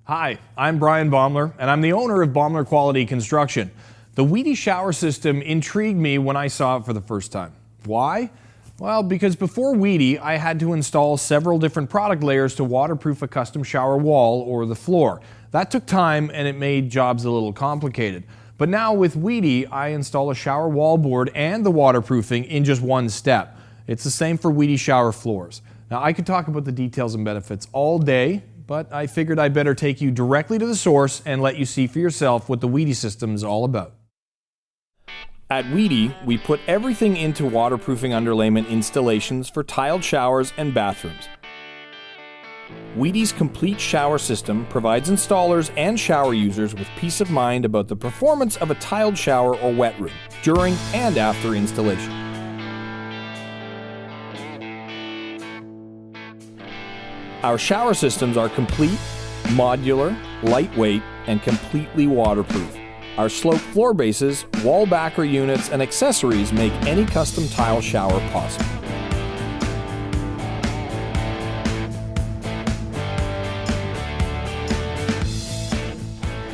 Hi, I'm Bryan Baeumler, and I'm the owner of Baeumler Quality Construction. The Wedi shower system intrigued me when I saw it for the first time. Why? Well, because before Wedi, I had to install several different product layers to waterproof a custom shower wall or the floor. That took time and it made jobs a little complicated. But now with Wedi, I install a shower wall board and the waterproofing in just one step. It's the same for Wedi shower floors. Now, I could talk about the details and benefits all day, but I figured I'd better take you directly to the source and let you see for yourself what the Wedi system is all about. At Wedi, we put everything into waterproofing underlayment installations for tiled showers and bathrooms. Wedi's complete shower system provides installers and shower users with peace of mind about the performance of a tiled shower or wet room during and after installation. Our shower systems are complete, modular, lightweight, and completely waterproof. Our sloped floor bases, wall backer units, and accessories make any custom tile shower possible.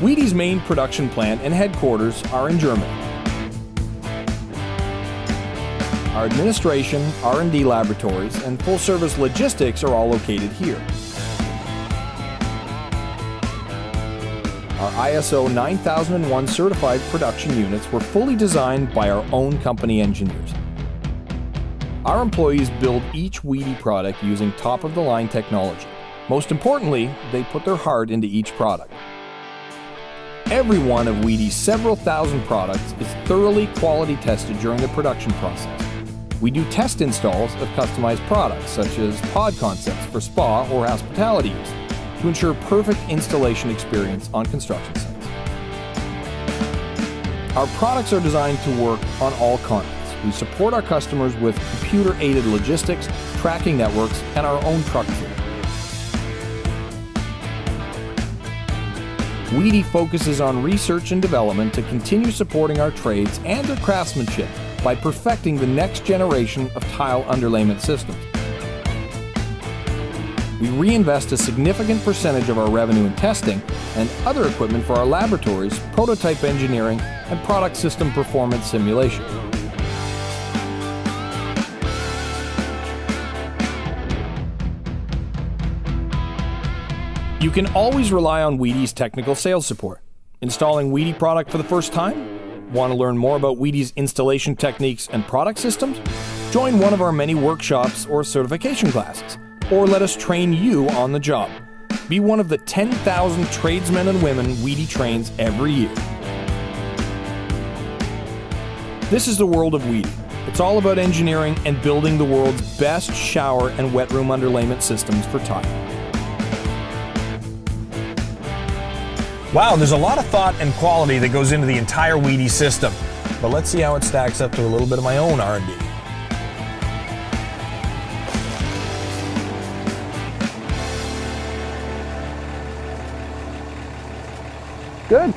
Wedi's main production plant and headquarters are in Germany. Our administration, R&D laboratories, and full-service logistics are all located here. Our ISO 9001 certified production units were fully designed by our own company engineers. Our employees build each Wedi product using top-of-the-line technology. Most importantly, they put their heart into each product. Every one of Wedi's several thousand products is thoroughly quality tested during the production process. We do test installs of customized products, such as pod concepts for spa or hospitality use, to ensure perfect installation experience on construction sites. Our products are designed to work on all continents. We support our customers with computer-aided logistics, tracking networks, and our own truck fleet. Wedi focuses on research and development to continue supporting our trades and their craftsmanship by perfecting the next generation of tile underlayment systems. We reinvest a significant percentage of our revenue in testing and other equipment for our laboratories, prototype engineering, and product system performance simulation. You can always rely on Wedi's technical sales support. Installing Wedi product for the first time? Want to learn more about Wedi's installation techniques and product systems? Join one of our many workshops or certification classes, or let us train you on the job. Be one of the 10,000 tradesmen and women Wedi trains every year. This is the world of Wedi. It's all about engineering and building the world's best shower and wet room underlayment systems for tile. Wow, there's a lot of thought and quality that goes into the entire Wedi system. But let's see how it stacks up to a little bit of my own R&D. Good.